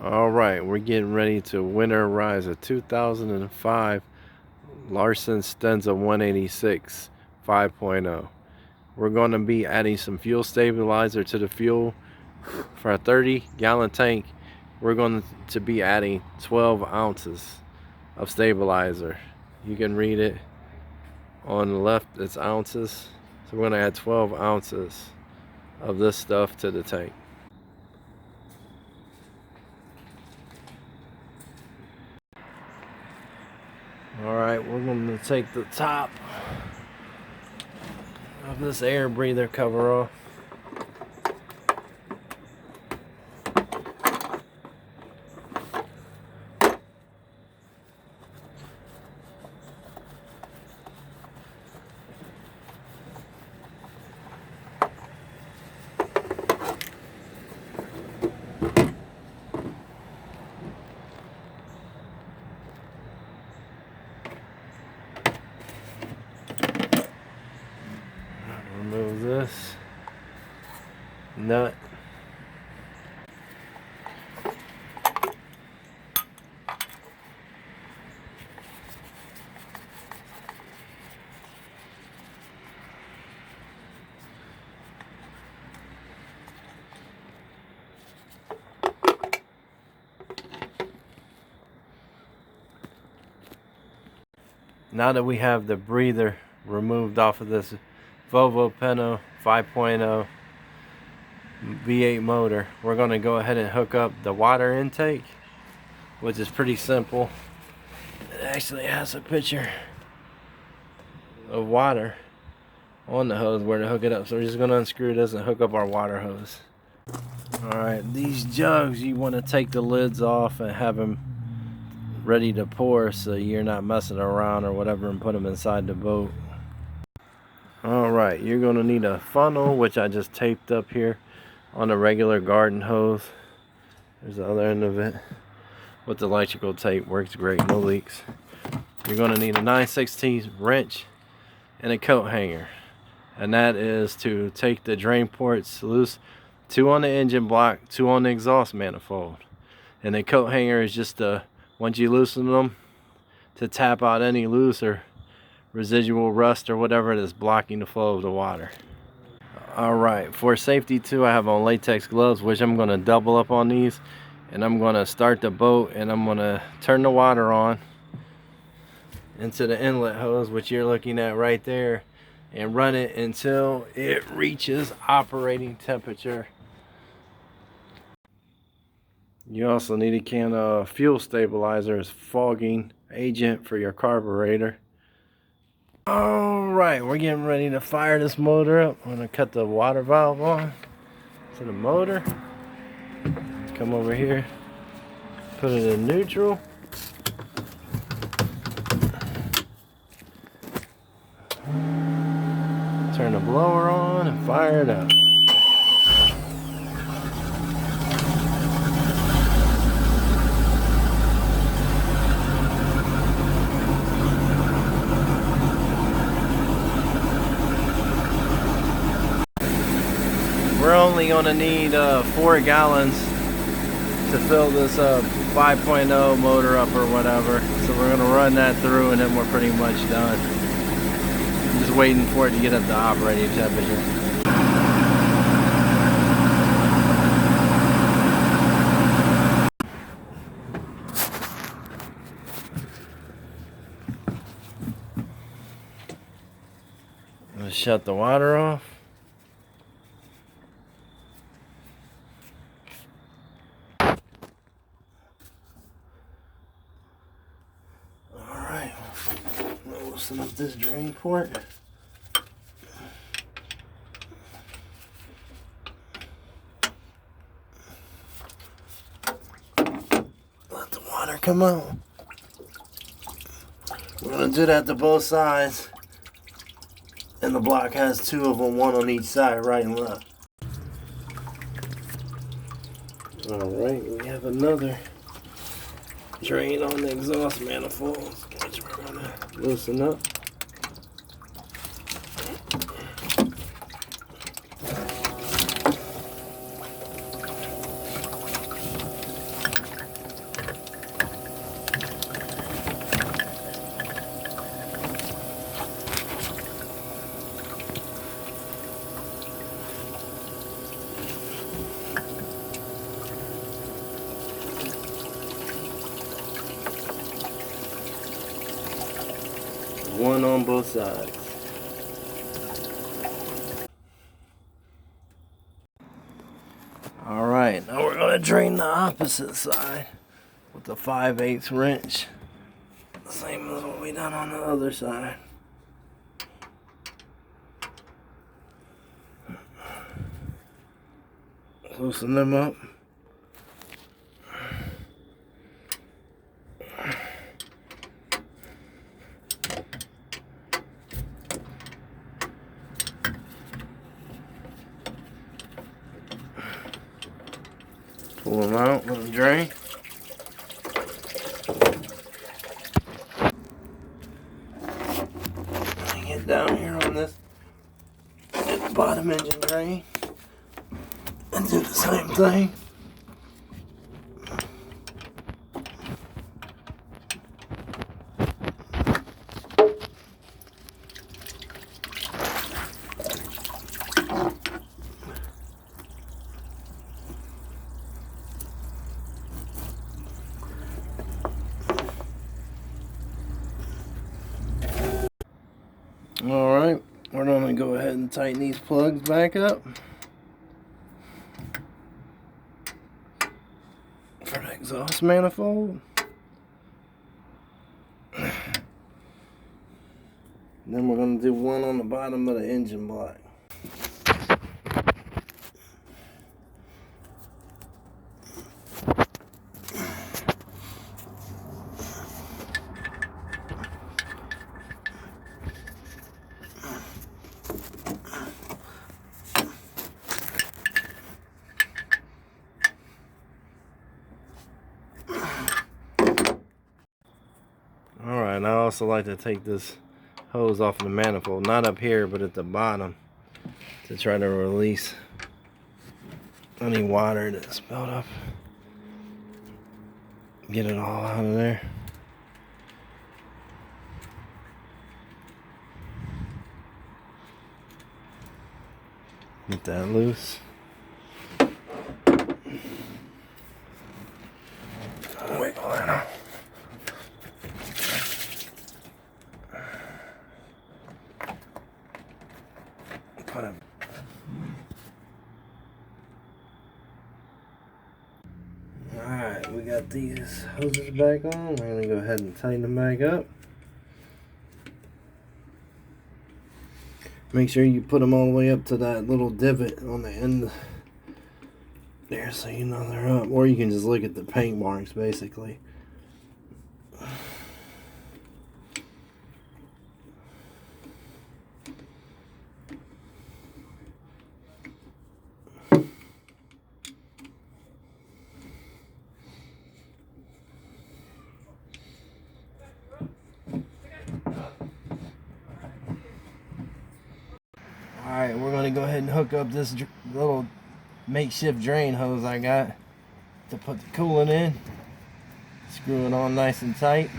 Alright, we're getting ready to winterize a 2005 Larson Senza 186 5.0. We're going to be adding some fuel stabilizer to the fuel. For a 30-gallon tank, we're going to be adding 12 ounces of stabilizer. You can read it on the left, it's ounces. So we're going to add 12 ounces of this stuff to the tank. Alright, we're going to take the top of this air breather cover off. Remove this nut. Now that we have the breather removed off of this Volvo Peno 5.0 V8 motor, we're going to go ahead and hook up the water intake, which is pretty simple. It actually has a picture of water on the hose where to hook it up. So we're just going to unscrew this and hook up our water hose. Alright, these jugs, you want to take the lids off and have them ready to pour so you're not messing around or whatever and put them inside the boat. Alright, you're going to need a funnel, which I just taped up here on a regular garden hose. There's the other end of it with the electrical tape. Works great, no leaks. You're going to need a 9/16 wrench and a coat hanger, and that is to take the drain ports loose. 2 on the engine block, 2 on the exhaust manifold, and the coat hanger is just once you loosen them, to tap out any loose or residual rust or whatever that's blocking the flow of the water. Alright, for safety too, I have on latex gloves, which I'm going to double up on these, and I'm going to start the boat and I'm going to turn the water on into the inlet hose, which you're looking at right there, and run it until it reaches operating temperature. You also need a can of fuel stabilizer as fogging agent for your carburetor. Alright, we're getting ready to fire this motor up. I'm going to cut the water valve on to the motor. Come over here, put it in neutral. Turn the blower on and fire it up. We're only going to need 4 gallons to fill this 5.0 motor up or whatever. So we're going to run that through and then we're pretty much done. I'm just waiting for it to get up to operating temperature. Let's shut the water off. Loosen up this drain port. Let the water come out. We're going to do that to both sides. And the block has 2 of them, 1 on each side, right and left. Alright, we have another drain on the exhaust manifold, which we're going to loosen up. one on both sides. Alright, now we're going to drain the opposite side with the 5/8 wrench. Same as what we done on the other side. Loosen them up. Pull them out, let them drain. Get down here on this bottom engine drain and do the same thing. Alright, we're going to go ahead and tighten these plugs back up for the exhaust manifold. Then we're going to do one on the bottom of the engine block. Alright, I also like to take this hose off the manifold, not up here but at the bottom, to try to release any water that's built up. Get it all out of there. Get that loose. Wiggle that out. Put it. Alright, we got these hoses back on. We're going to go ahead and tighten them back up. Make sure you put them all the way up to that little divot on the end there so you know they're up. Or you can just look at the paint marks basically. Alright, we're going to go ahead and hook up this little makeshift drain hose I got to put the coolant in. Screw it on nice and tight.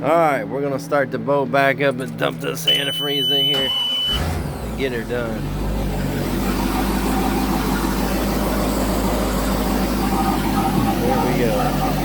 Alright, we're going to start the boat back up and dump this antifreeze in here and get her done. There we go.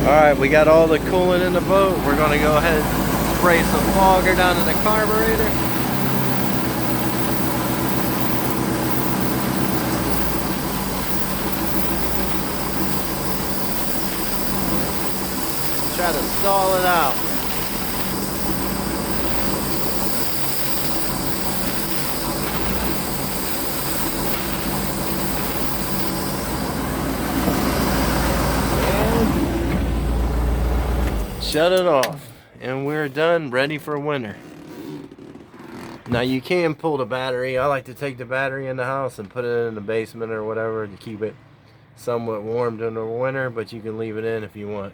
Alright, we got all the coolant in the boat. We're going to go ahead and spray some fogger down in the carburetor. Try to stall it out. Shut it off, and we're done, ready for winter. Now you can pull the battery. I like to take the battery in the house and put it in the basement or whatever to keep it somewhat warm during the winter, but you can leave it in if you want.